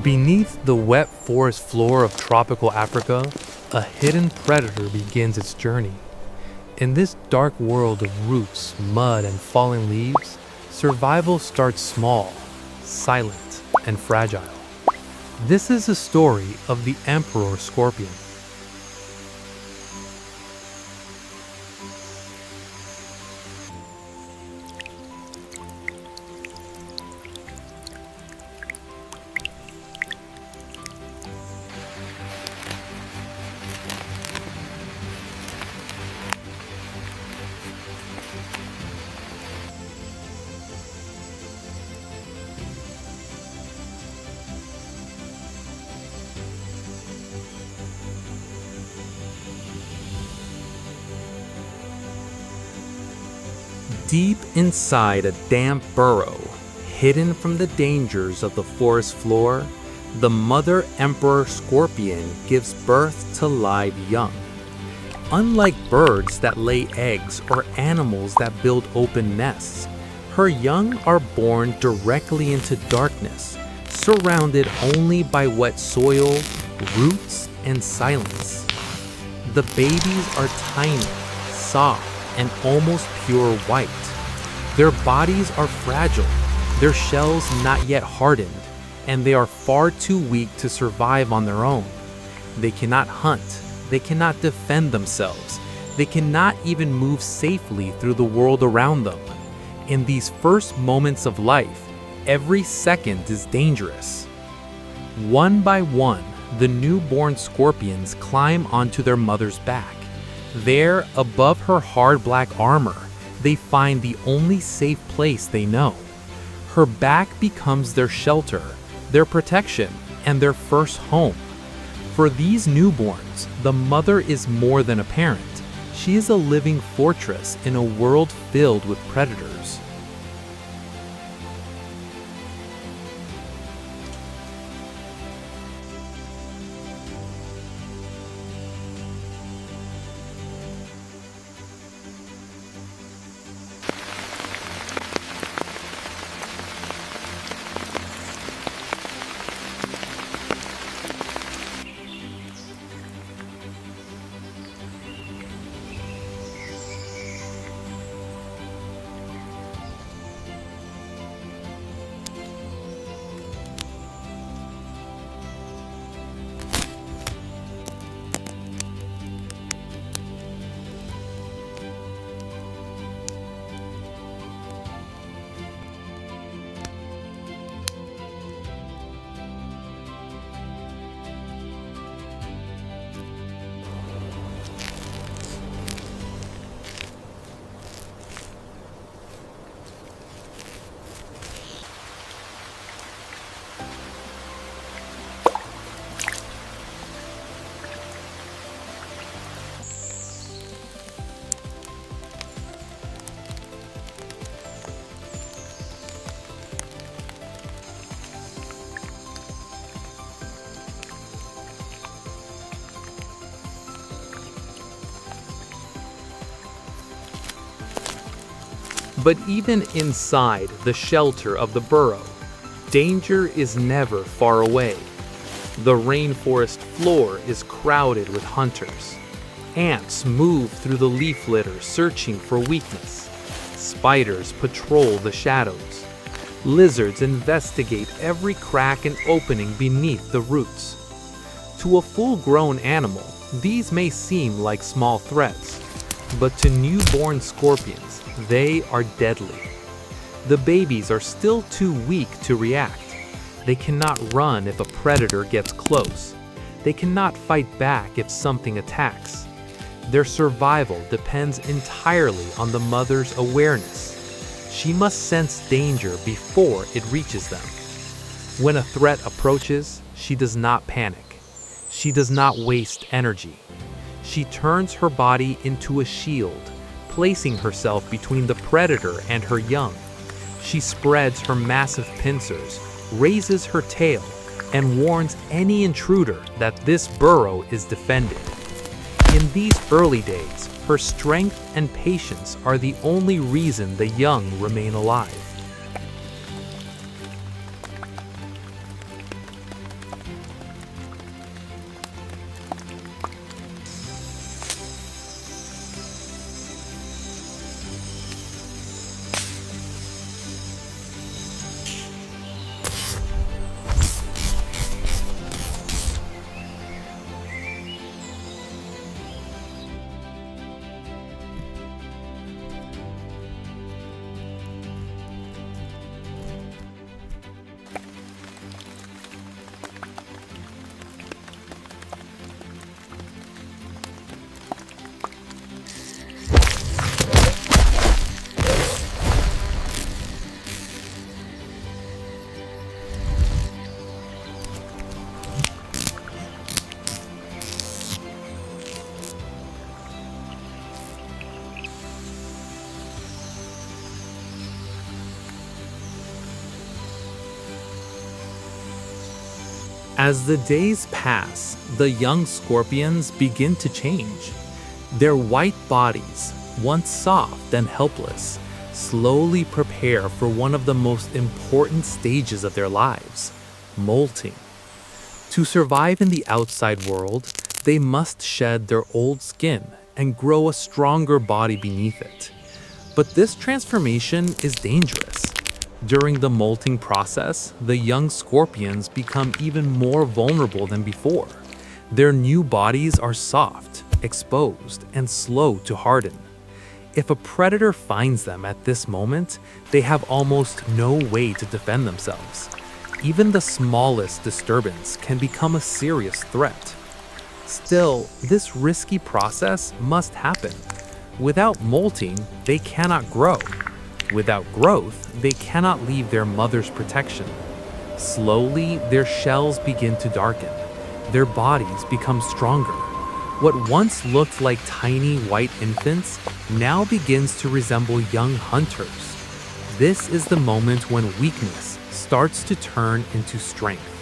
Beneath the wet forest floor of tropical Africa, a hidden predator begins its journey. In this dark world of roots, mud, and fallen leaves, survival starts small, silent, and fragile. This is the story of the emperor scorpion. Deep inside a damp burrow, hidden from the dangers of the forest floor, the mother emperor scorpion gives birth to live young. Unlike birds that lay eggs or animals that build open nests, her young are born directly into darkness, surrounded only by wet soil, roots, and silence. The babies are tiny, soft, and almost pure white. Their bodies are fragile, their shells not yet hardened, and they are far too weak to survive on their own. They cannot hunt, they cannot defend themselves, they cannot even move safely through the world around them. In these first moments of life, every second is dangerous. One by one, the newborn scorpions climb onto their mother's back. There, above her hard black armor, they find the only safe place they know. Her back becomes their shelter, their protection, and their first home. For these newborns, the mother is more than a parent. She is a living fortress in a world filled with predators. But even inside the shelter of the burrow, danger is never far away. The rainforest floor is crowded with hunters. Ants move through the leaf litter searching for weakness. Spiders patrol the shadows. Lizards investigate every crack and opening beneath the roots. To a full-grown animal, these may seem like small threats, but to newborn scorpions, they are deadly. The babies are still too weak to react. They cannot run if a predator gets close. They cannot fight back if something attacks. Their survival depends entirely on the mother's awareness. She must sense danger before it reaches them. When a threat approaches, she does not panic. She does not waste energy. She turns her body into a shield, placing herself between the predator and her young. She spreads her massive pincers, raises her tail, and warns any intruder that this burrow is defended. In these early days, her strength and patience are the only reason the young remain alive. As the days pass, the young scorpions begin to change. Their white bodies, once soft and helpless, slowly prepare for one of the most important stages of their lives, molting. To survive in the outside world, they must shed their old skin and grow a stronger body beneath it. But this transformation is dangerous. During the molting process, the young scorpions become even more vulnerable than before. Their new bodies are soft, exposed, and slow to harden. If a predator finds them at this moment, they have almost no way to defend themselves. Even the smallest disturbance can become a serious threat. Still, this risky process must happen. Without molting, they cannot grow. Without growth, they cannot leave their mother's protection. Slowly, their shells begin to darken. Their bodies become stronger. What once looked like tiny white infants now begins to resemble young hunters. This is the moment when weakness starts to turn into strength.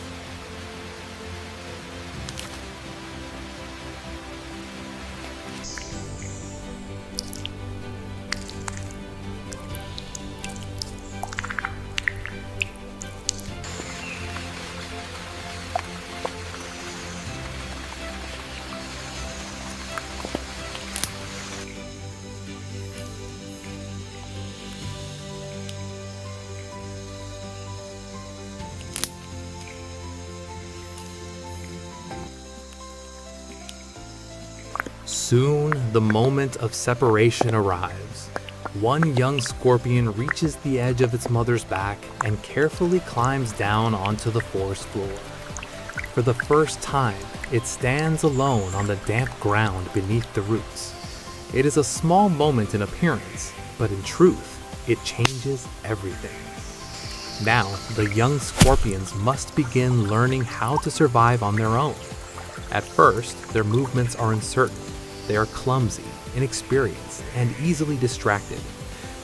Soon, the moment of separation arrives. One young scorpion reaches the edge of its mother's back and carefully climbs down onto the forest floor. For the first time, it stands alone on the damp ground beneath the roots. It is a small moment in appearance, but in truth, it changes everything. Now, the young scorpions must begin learning how to survive on their own. At first, their movements are uncertain. They are clumsy, inexperienced, and easily distracted.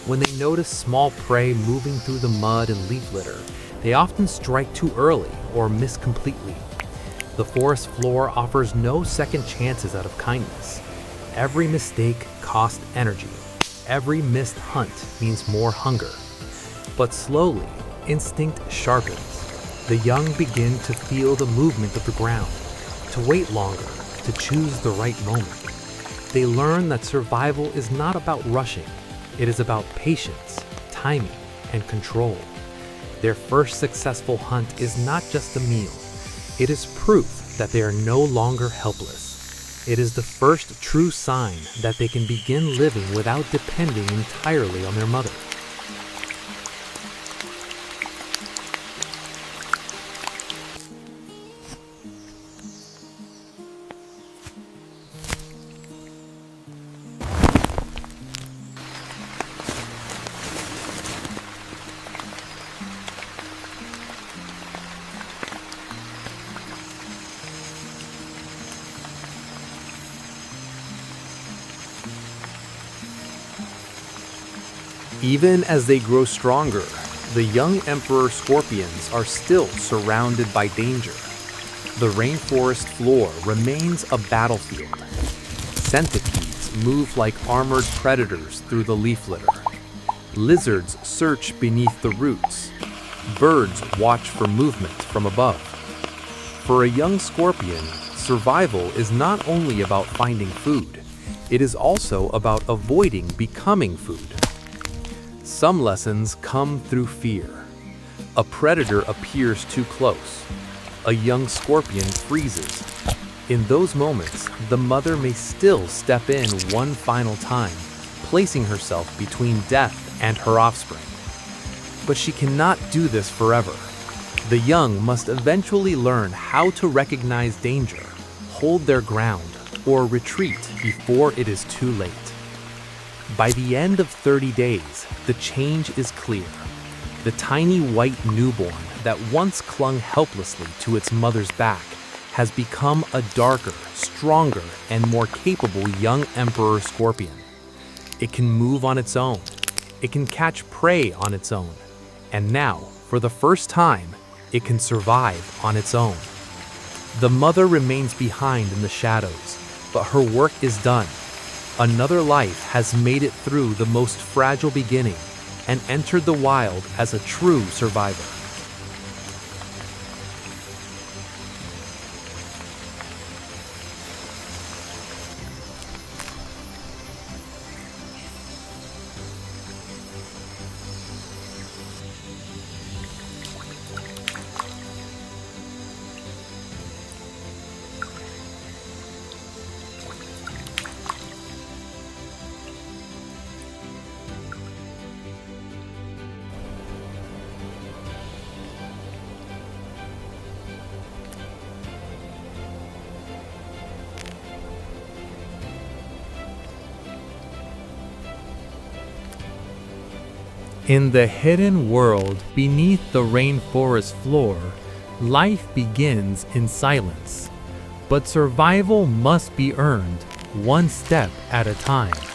When they notice small prey moving through the mud and leaf litter, they often strike too early or miss completely. The forest floor offers no second chances out of kindness. Every mistake costs energy. Every missed hunt means more hunger. But slowly, instinct sharpens. The young begin to feel the movement of the ground, to wait longer, to choose the right moment. They learn that survival is not about rushing. It is about patience, timing, and control. Their first successful hunt is not just a meal. It is proof that they are no longer helpless. It is the first true sign that they can begin living without depending entirely on their mother. Even as they grow stronger, the young emperor scorpions are still surrounded by danger. The rainforest floor remains a battlefield. Centipedes move like armored predators through the leaf litter. Lizards search beneath the roots. Birds watch for movement from above. For a young scorpion, survival is not only about finding food, it is also about avoiding becoming food. Some lessons come through fear. A predator appears too close. A young scorpion freezes. In those moments, the mother may still step in one final time, placing herself between death and her offspring. But she cannot do this forever. The young must eventually learn how to recognize danger, hold their ground, or retreat before it is too late. By the end of 30 days, the change is clear. The tiny white newborn that once clung helplessly to its mother's back has become a darker, stronger, and more capable young emperor scorpion. It can move on its own. It can catch prey on its own. And now, for the first time, it can survive on its own. The mother remains behind in the shadows, but her work is done. Another life has made it through the most fragile beginning and entered the wild as a true survivor. In the hidden world beneath the rainforest floor, life begins in silence. But survival must be earned, one step at a time.